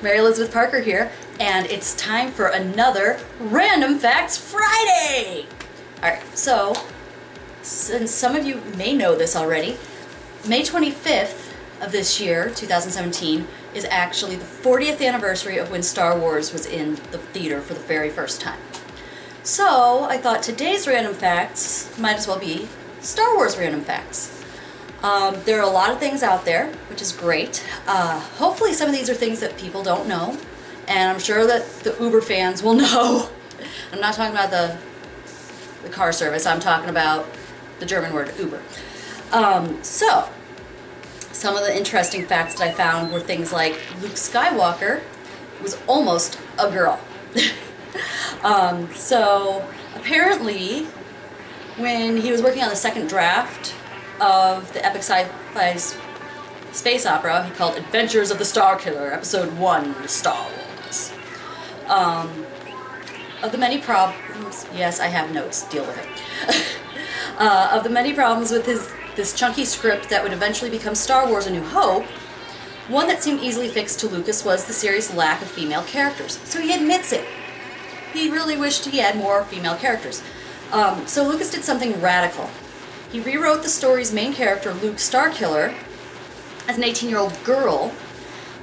Mary Elizabeth Parker here, and it's time for another Random Facts Friday! Alright, so, since some of you may know this already, May 25th of this year, 2017, is actually the 40th anniversary of when Star Wars was in the theater for the very first time. So, I thought today's Random Facts might as well be Star Wars Random Facts. There are a lot of things out there, which is great. Hopefully some of these are things that people don't know, and I'm sure that the Uber fans will know. I'm not talking about the car service, I'm talking about the German word Uber. So, some of the interesting facts that I found were things like Luke Skywalker was almost a girl. So, apparently, when he was working on the second draft of the epic sci-fi space opera called Adventures of the Starkiller, Episode 1, Star Wars. Of the many problems, yes, I have notes, deal with it. Of the many problems with this chunky script that would eventually become Star Wars A New Hope, one that seemed easily fixed to Lucas was the series' lack of female characters. So he admits it. He really wished he had more female characters. So Lucas did something radical. He rewrote the story's main character, Luke Starkiller, as an 18-year-old girl.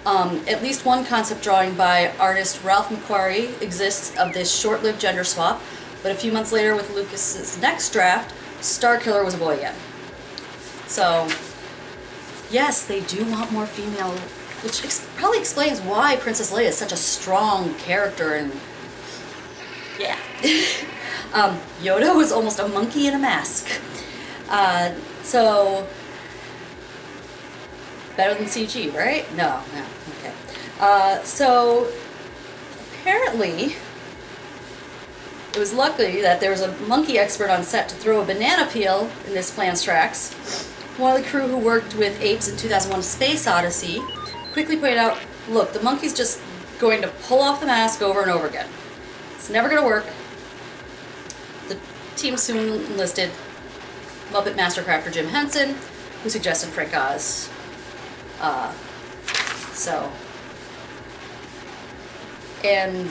At least one concept drawing by artist Ralph McQuarrie exists of this short-lived gender swap, but a few months later with Lucas's next draft, Starkiller was a boy again. So, yes, they do want more female, which probably explains why Princess Leia is such a strong character, and yeah. Yoda was almost a monkey in a mask. So, better than CG, right? No, okay. So, apparently, it was lucky that there was a monkey expert on set to throw a banana peel in this plan's tracks. One of the crew who worked with apes in 2001 Space Odyssey quickly pointed out, look, the monkey's just going to pull off the mask over and over again. It's never going to work. The team soon enlisted Muppet Mastercrafter Jim Henson, who suggested Frank Oz. And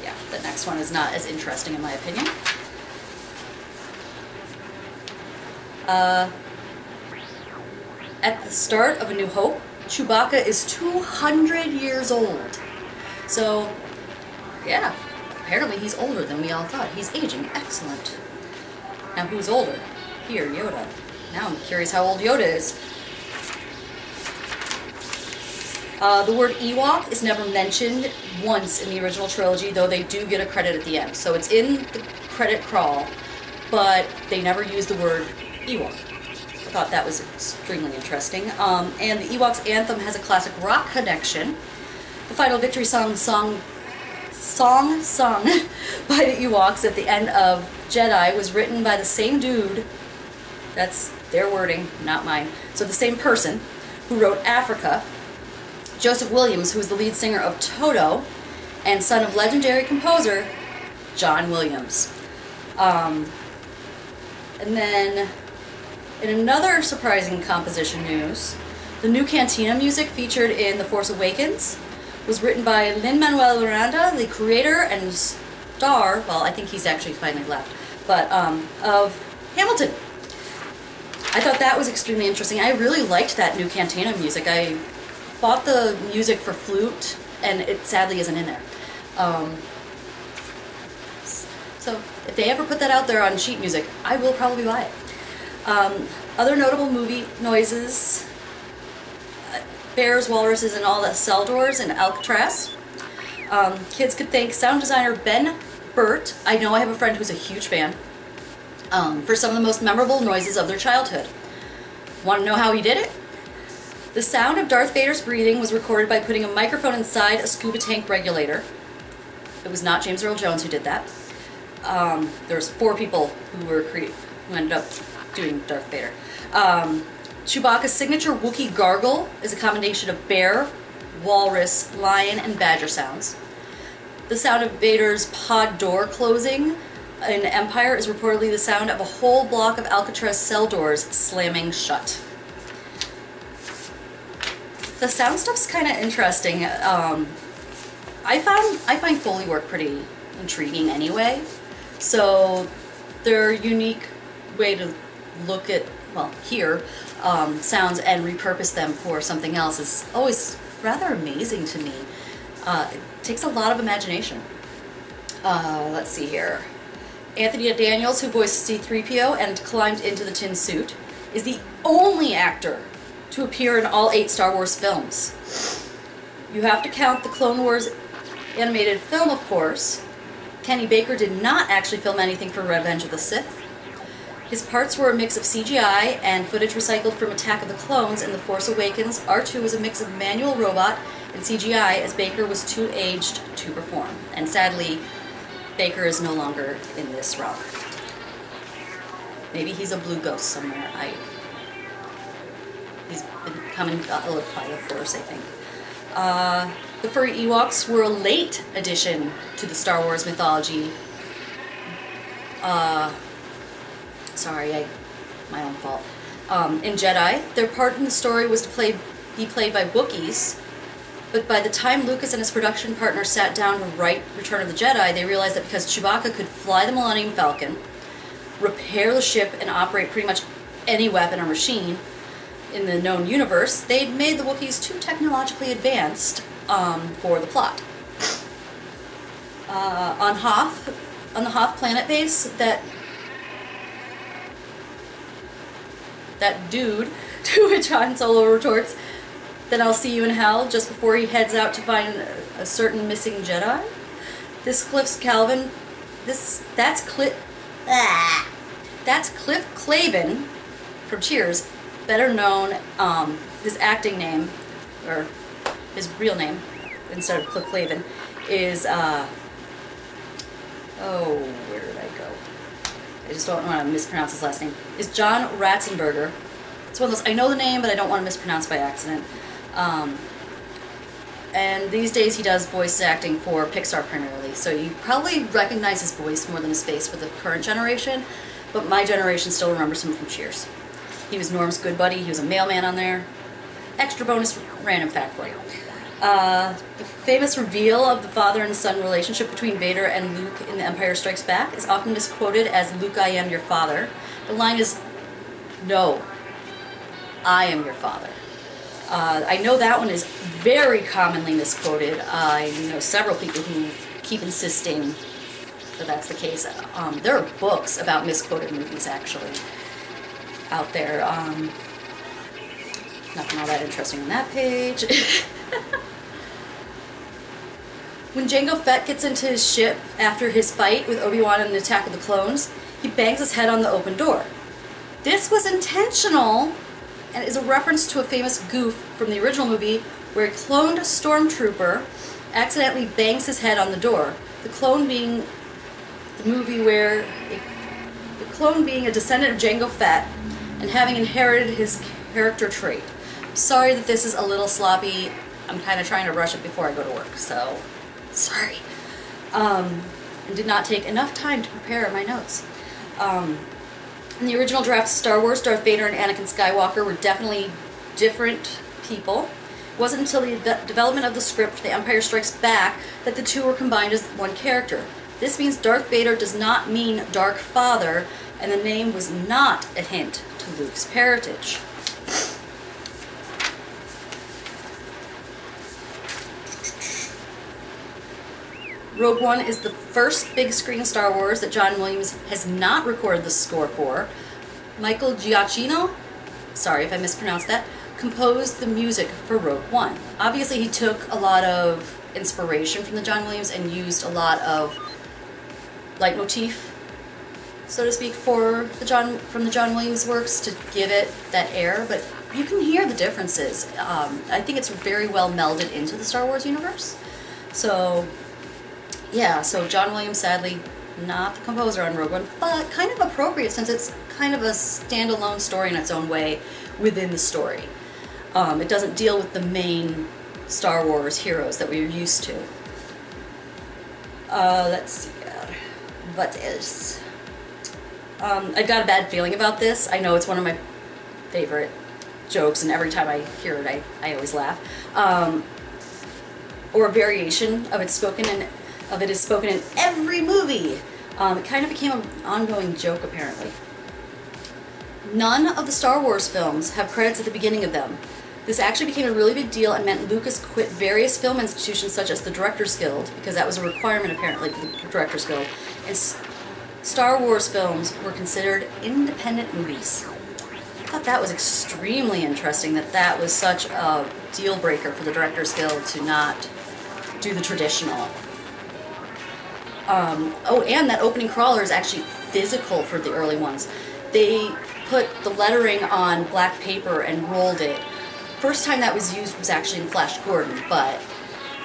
yeah, the next one is not as interesting in my opinion. At the start of A New Hope, Chewbacca is 200 years old. So, yeah, apparently he's older than we all thought. He's aging excellent. Now who's older? Here, Yoda. Now I'm curious how old Yoda is. The word Ewok is never mentioned once in the original trilogy, though they do get a credit at the end. So it's in the credit crawl, but they never use the word Ewok. I thought that was extremely interesting. And the Ewoks anthem has a classic rock connection. The final victory song sung by the Ewoks at the end of Jedi was written by the same dude. That's their wording, not mine. So the same person who wrote Africa, Joseph Williams, who was the lead singer of Toto, and son of legendary composer John Williams. And then, in another surprising composition news, the new Cantina music featured in The Force Awakens was written by Lin-Manuel Miranda, the creator and star, well, I think he's actually finally left, but of Hamilton. I thought that was extremely interesting. I really liked that new Cantina music. I bought the music for flute, and it sadly isn't in there. So if they ever put that out there on sheet music, I will probably buy it. Other notable movie noises: bears, walruses, and all the cell doors in Alcatraz. Kids could thank sound designer Ben Burt. I know I have a friend who's a huge fan. For some of the most memorable noises of their childhood. Want to know how he did it? The sound of Darth Vader's breathing was recorded by putting a microphone inside a scuba tank regulator. It was not James Earl Jones who did that. There was 4 people who ended up doing Darth Vader. Chewbacca's signature Wookiee gargle is a combination of bear, walrus, lion, and badger sounds. The sound of Vader's pod door closing in Empire is reportedly the sound of a whole block of Alcatraz cell doors slamming shut. The sound stuff's kind of interesting. I find Foley work pretty intriguing anyway. So their unique way to look at, well, hear sounds and repurpose them for something else is always rather amazing to me. It takes a lot of imagination. Let's see here. Anthony Daniels, who voiced C-3PO and climbed into the tin suit, is the only actor to appear in all 8 Star Wars films. You have to count the Clone Wars animated film, of course. Kenny Baker did not actually film anything for Revenge of the Sith. His parts were a mix of CGI and footage recycled from Attack of the Clones and The Force Awakens. R2 was a mix of manual robot and CGI, as Baker was too aged to perform. And sadly, Baker is no longer in this realm. Maybe he's a blue ghost somewhere. He's been coming by the Force, I think. The furry Ewoks were a late addition to the Star Wars mythology. Sorry, my own fault. In Jedi, their part in the story was to be played by Wookiees, but by the time Lucas and his production partner sat down to write Return of the Jedi, they realized that because Chewbacca could fly the Millennium Falcon, repair the ship, and operate pretty much any weapon or machine in the known universe, they'd made the Wookiees too technologically advanced for the plot. On the Hoth planet base, that dude, to which Han Solo retorts, "Then I'll see you in hell," just before he heads out to find a certain missing Jedi. That's Cliff Clavin from Cheers, better known, his acting name, or his real name, instead of Cliff Clavin, is, where did I go? I just don't want to mispronounce his last name. Is John Ratzenberger. It's one of those, I know the name, but I don't want to mispronounce by accident. And these days he does voice acting for Pixar primarily, so you probably recognize his voice more than his face for the current generation, but my generation still remembers him from Cheers. He was Norm's good buddy, he was a mailman on there. Extra bonus random fact for you. The famous reveal of the father and son relationship between Vader and Luke in The Empire Strikes Back is often misquoted as, "Luke, I am your father." The line is, "No, I am your father." I know that one is very commonly misquoted. I know several people who keep insisting that that's the case. There are books about misquoted movies, actually, out there. Nothing all that interesting on that page. When Jango Fett gets into his ship after his fight with Obi-Wan in the Attack of the Clones, he bangs his head on the open door. This was intentional and is a reference to a famous goof from the original movie where a cloned stormtrooper accidentally bangs his head on the door. The clone being the movie where the clone being a descendant of Jango Fett and having inherited his character trait. Sorry that this is a little sloppy. I'm kind of trying to rush it before I go to work, so sorry. And did not take enough time to prepare my notes. In the original draft of Star Wars, Darth Vader and Anakin Skywalker were definitely different people. It wasn't until the development of the script for The Empire Strikes Back that the two were combined as one character. This means Darth Vader does not mean Dark Father, and the name was not a hint to Luke's parentage. Rogue One is the first big screen Star Wars that John Williams has not recorded the score for. Michael Giacchino, sorry if I mispronounced that, composed the music for Rogue One. Obviously he took a lot of inspiration from the John Williams and used a lot of leitmotif, so to speak, from the John Williams works to give it that air, but you can hear the differences. I think it's very well melded into the Star Wars universe. So yeah, so John Williams, sadly, not the composer on Rogue One, but kind of appropriate since it's kind of a standalone story in its own way within the story. It doesn't deal with the main Star Wars heroes that we're used to. Let's see. What else? I've got a bad feeling about this. I know it's one of my favorite jokes, and every time I hear it, I always laugh. or a variation of it is spoken in every movie. It kind of became an ongoing joke, apparently. None of the Star Wars films have credits at the beginning of them. This actually became a really big deal and meant Lucas quit various film institutions such as the Directors Guild, because that was a requirement apparently for the Directors Guild, and Star Wars films were considered independent movies. I thought that was extremely interesting, that was such a deal breaker for the Directors Guild to not do the traditional. Oh, and that opening crawler is actually physical for the early ones. They put the lettering on black paper and rolled it. First time that was used was actually in Flash Gordon, but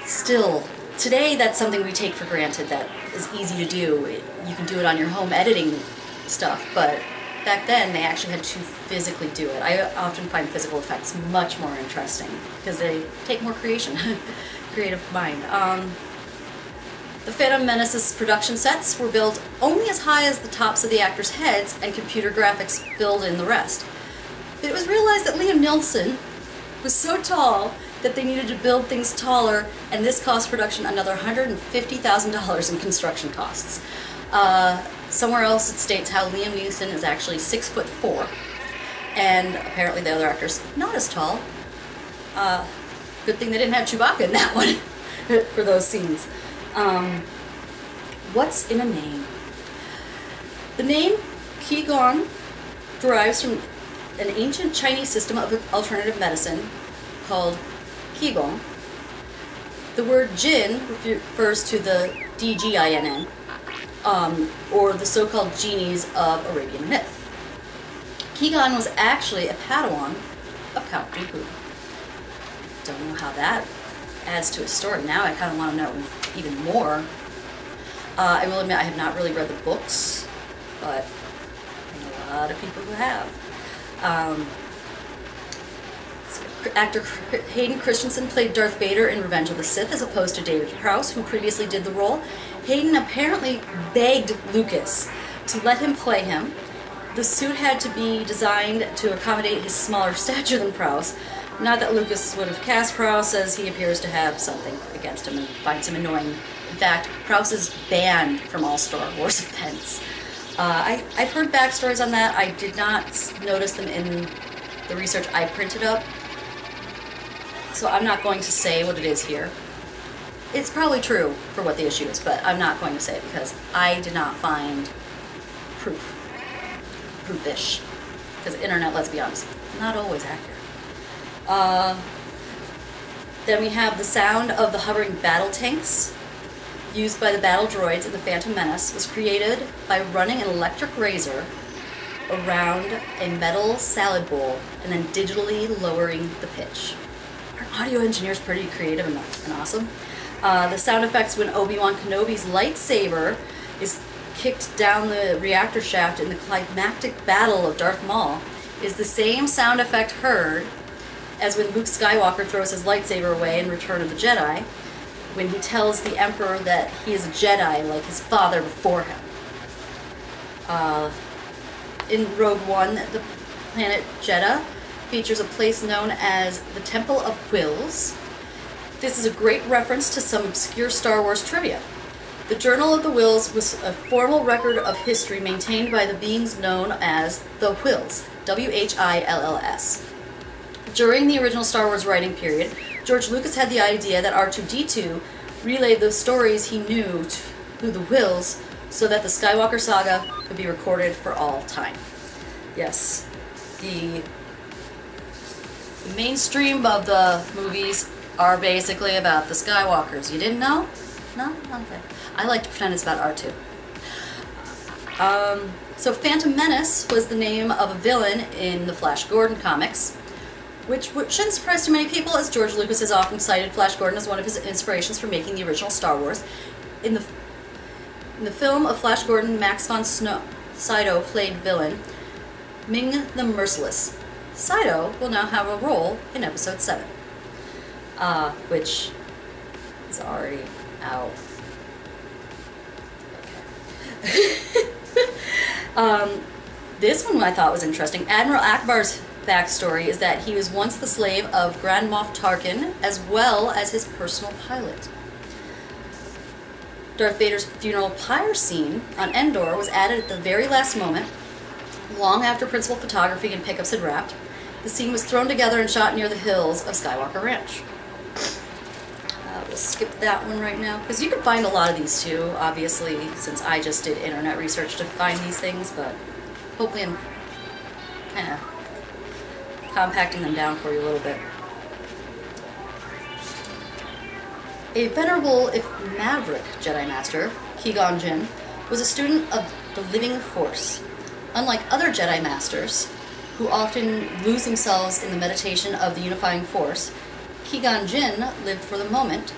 still, today that's something we take for granted that is easy to do. You can do it on your home editing stuff, but back then they actually had to physically do it. I often find physical effects much more interesting because they take more creative mind. The Phantom Menace's production sets were built only as high as the tops of the actors' heads, and computer graphics filled in the rest. It was realized that Liam Neeson was so tall that they needed to build things taller, and this cost production another $150,000 in construction costs. Somewhere else it states how Liam Neeson is actually 6'4", and apparently the other actors not as tall. Good thing they didn't have Chewbacca in that one for those scenes. What's in a name? The name Qigong derives from an ancient Chinese system of alternative medicine called Qigong. The word Jin refers to the DGINN, or the so-called genies of Arabian myth. Qigong was actually a Padawan of Count Dooku. Don't know how that adds to his story. Now I kind of want to know even more. I will admit I have not really read the books, but I know a lot of people who have. Actor Hayden Christensen played Darth Vader in Revenge of the Sith as opposed to David Prowse, who previously did the role. Hayden apparently begged Lucas to let him play him. The suit had to be designed to accommodate his smaller stature than Prowse. Not that Lucas would have cast Prowse, as he appears to have something against him and finds him annoying. In fact, Prowse is banned from all Star Wars events. I've heard backstories on that. I did not notice them in the research I printed up, so I'm not going to say what it is here. It's probably true for what the issue is, but I'm not going to say it because I did not find proof-ish. Because the internet, let's be honest, not always accurate. Then we have the sound of the hovering battle tanks used by the battle droids in the Phantom Menace was created by running an electric razor around a metal salad bowl and then digitally lowering the pitch. Our audio engineer is pretty creative and awesome. The sound effects when Obi-Wan Kenobi's lightsaber is kicked down the reactor shaft in the climactic battle of Darth Maul is the same sound effect heard as when Luke Skywalker throws his lightsaber away in Return of the Jedi, when he tells the Emperor that he is a Jedi like his father before him. In Rogue One, the planet Jedha features a place known as the Temple of Whills. This is a great reference to some obscure Star Wars trivia. The Journal of the Whills was a formal record of history maintained by the beings known as the Whills, W-H-I-L-L-S. During the original Star Wars writing period, George Lucas had the idea that R2-D2 relayed the stories he knew to the Whills so that the Skywalker saga could be recorded for all time. Yes, the mainstream of the movies are basically about the Skywalkers. You didn't know? No? Okay. I like to pretend it's about R2. So Phantom Menace was the name of a villain in the Flash Gordon comics, which shouldn't surprise too many people, as George Lucas has often cited Flash Gordon as one of his inspirations for making the original Star Wars. In the film of Flash Gordon, Max von Sydow played villain Ming the Merciless. Sydow will now have a role in Episode 7, which is already out. Okay. This one I thought was interesting. Admiral Akbar's backstory is that he was once the slave of Grand Moff Tarkin, as well as his personal pilot. Darth Vader's funeral pyre scene on Endor was added at the very last moment, long after principal photography and pickups had wrapped. The scene was thrown together and shot near the hills of Skywalker Ranch. We'll skip that one right now, because you can find a lot of these too, obviously, since I just did internet research to find these things, but hopefully I'm kind of compacting them down for you a little bit. A venerable, if maverick, Jedi Master, Qui-Gon Jinn, was a student of the living Force. Unlike other Jedi Masters, who often lose themselves in the meditation of the unifying Force, Qui-Gon Jinn lived for the moment,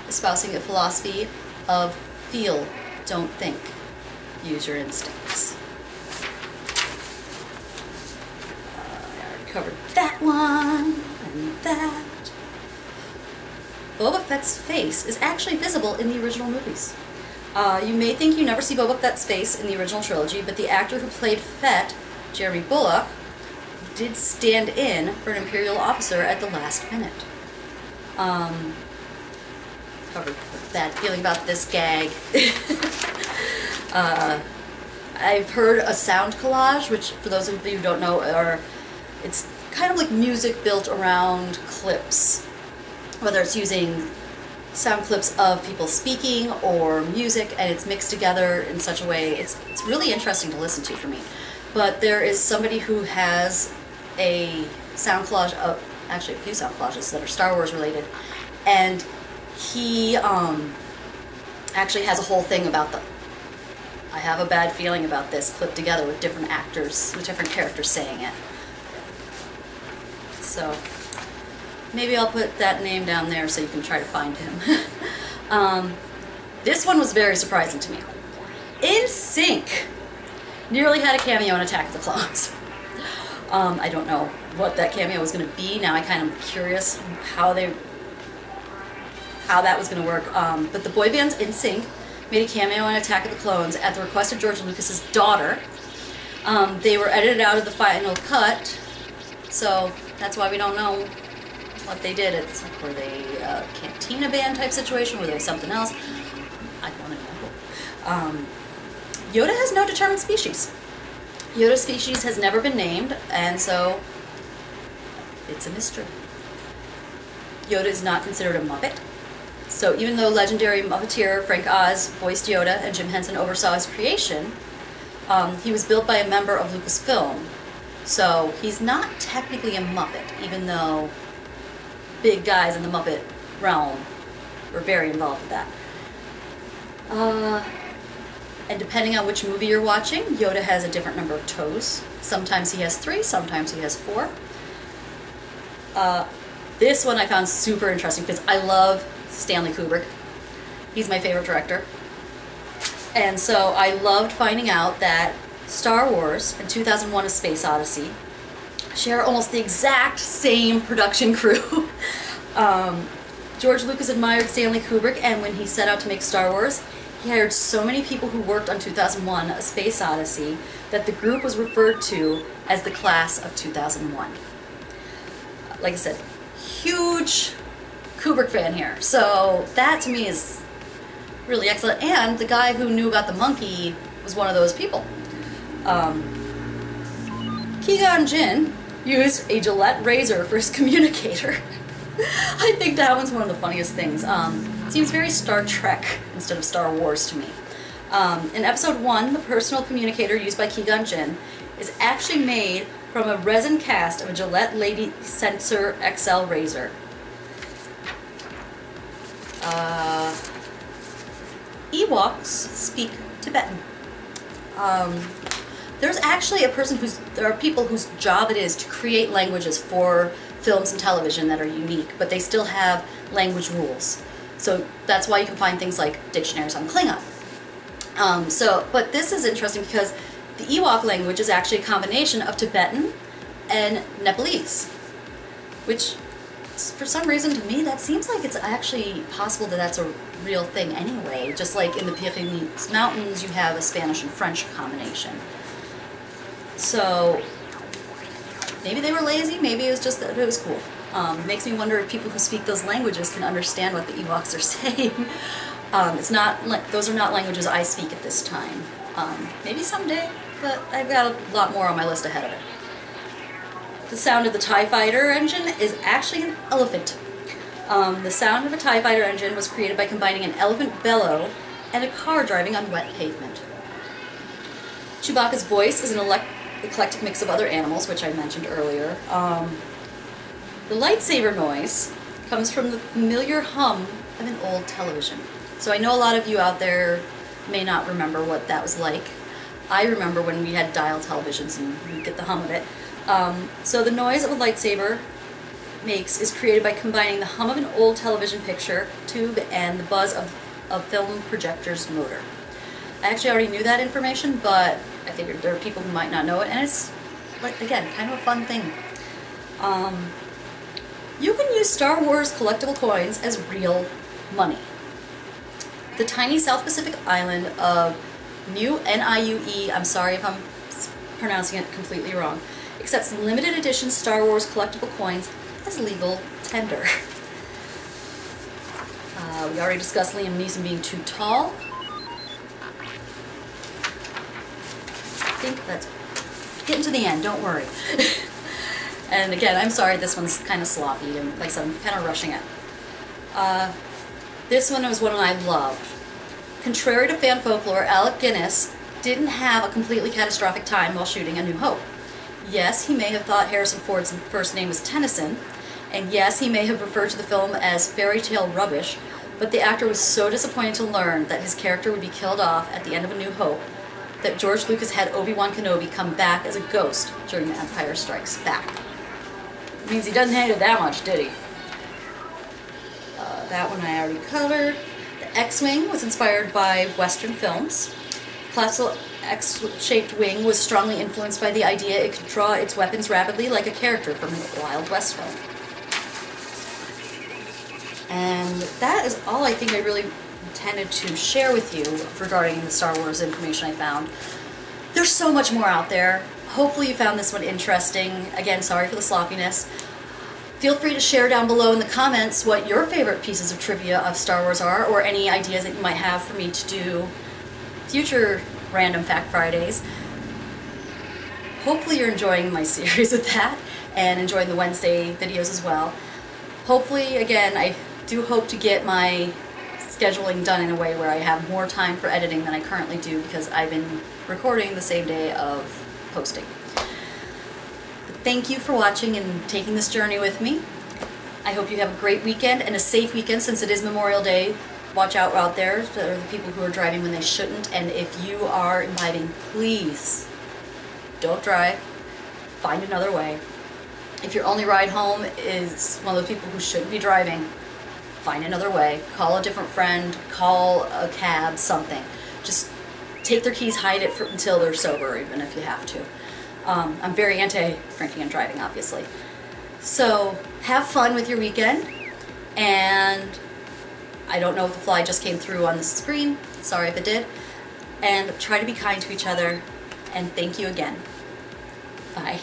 espousing a philosophy of feel, don't think, use your instincts. I already covered that one, and that. Boba Fett's face is actually visible in the original movies. You may think you never see Boba Fett's face in the original trilogy, but the actor who played Fett, Jeremy Bulloch, did stand in for an Imperial officer at the last minute. Covered a bad feeling about this gag. I've heard a sound collage, which for those of you who don't know, it's kind of like music built around clips. Whether it's using sound clips of people speaking or music, and it's mixed together in such a way, it's really interesting to listen to for me. But there is somebody who has a sound collage of, actually a few sound collages that are Star Wars related, and he actually has a whole thing about I have a bad feeling about this, clipped together with different actors, with different characters saying it. So maybe I'll put that name down there so you can try to find him. This one was very surprising to me. NSYNC nearly had a cameo in Attack of the Clones. I don't know what that cameo was going to be. Now I kind of curious how that was going to work. But the boy band NSYNC made a cameo in Attack of the Clones at the request of George Lucas's daughter. They were edited out of the final cut, so that's why we don't know what they did. It's like, were they a cantina band type situation? Were they something else? I want to know. Yoda has no determined species. Yoda's species has never been named, and so it's a mystery. Yoda is not considered a Muppet. So even though legendary Muppeteer Frank Oz voiced Yoda and Jim Henson oversaw his creation, he was built by a member of Lucasfilm. So he's not technically a Muppet, even though big guys in the Muppet realm were very involved with that. And depending on which movie you're watching, Yoda has a different number of toes. Sometimes he has 3, sometimes he has 4. This one I found super interesting because I love Stanley Kubrick. He's my favorite director. And so I loved finding out that Star Wars and 2001: A Space Odyssey share almost the exact same production crew. George Lucas admired Stanley Kubrick, and when he set out to make Star Wars, he hired so many people who worked on 2001: A Space Odyssey that the group was referred to as the class of 2001. Like I said, huge Kubrick fan here. So that to me is really excellent. And the guy who knew about the monkey was one of those people. Qui-Gon Jinn used a Gillette razor for his communicator. I think that one's one of the funniest things. It seems very Star Trek instead of Star Wars to me. In episode 1, the personal communicator used by Qui-Gon Jinn is actually made from a resin cast of a Gillette Lady Sensor XL razor. Ewoks speak Tibetan. There's actually there are people whose job it is to create languages for films and television that are unique, but they still have language rules. So that's why you can find things like dictionaries on Klingon. But this is interesting because the Ewok language is actually a combination of Tibetan and Nepalese, which for some reason to me that seems like it's actually possible that that's a real thing anyway. Just like in the Pyrenees Mountains you have a Spanish and French combination. So Maybe they were lazy, maybe it was just that it was cool. Makes me wonder if people who speak those languages can understand what the Ewoks are saying. Those are not languages I speak at this time. Maybe someday, but I've got a lot more on my list ahead of it. The sound of the TIE Fighter engine is actually an elephant. The sound of a TIE Fighter engine was created by combining an elephant bellow and a car driving on wet pavement. Chewbacca's voice is an eclectic mix of other animals, which I mentioned earlier. The lightsaber noise comes from the familiar hum of an old television. So I know a lot of you out there may not remember what that was like. I remember when we had dial televisions and you'd get the hum of it. So the noise of a lightsaber makes is created by combining the hum of an old television picture tube and the buzz of a film projector's motor. I actually already knew that information, but I figured there are people who might not know it, and it's, like, again, kind of a fun thing. You can use Star Wars collectible coins as real money. The tiny South Pacific island of Niue, I'm sorry if I'm pronouncing it completely wrong, accepts limited edition Star Wars collectible coins as legal tender. We already discussed Liam Neeson being too tall. I think that's getting to the end, don't worry. And again, I'm sorry this one's kind of sloppy, and like I said, I'm kind of rushing it. This one was one I loved. Contrary to fan folklore, Alec Guinness didn't have a completely catastrophic time while shooting A New Hope. Yes, he may have thought Harrison Ford's first name was Tennyson, and yes, he may have referred to the film as fairy tale rubbish, but the actor was so disappointed to learn that his character would be killed off at the end of A New Hope that George Lucas had Obi-Wan Kenobi come back as a ghost during The Empire Strikes Back. It means he doesn't hate it that much, did he? That one I already covered. The X-Wing was inspired by Western films. Classical X-shaped wing was strongly influenced by the idea it could draw its weapons rapidly like a character from a Wild West film. And that is all I think I really intended to share with you regarding the Star Wars information I found. There's so much more out there. Hopefully you found this one interesting. Again, sorry for the sloppiness. Feel free to share down below in the comments what your favorite pieces of trivia of Star Wars are, or any ideas that you might have for me to do future Random Fact Fridays. Hopefully you're enjoying my series with that, and enjoying the Wednesday videos as well. Hopefully, again, I do hope to get my scheduling done in a way where I have more time for editing than I currently do, because I've been recording the same day of posting. Thank you for watching and taking this journey with me. I hope you have a great weekend and a safe weekend since it is Memorial Day. Watch out there for the people who are driving when they shouldn't, and if you are imbibing, please don't drive. Find another way. If your only ride home is one of the people who shouldn't be driving, find another way. Call a different friend, call a cab, something. Just take their keys, hide it until they're sober, even if you have to. I'm very anti-drinking and driving, obviously. So have fun with your weekend, and I don't know if the fly just came through on the screen, sorry if it did, and try to be kind to each other, and thank you again. Bye.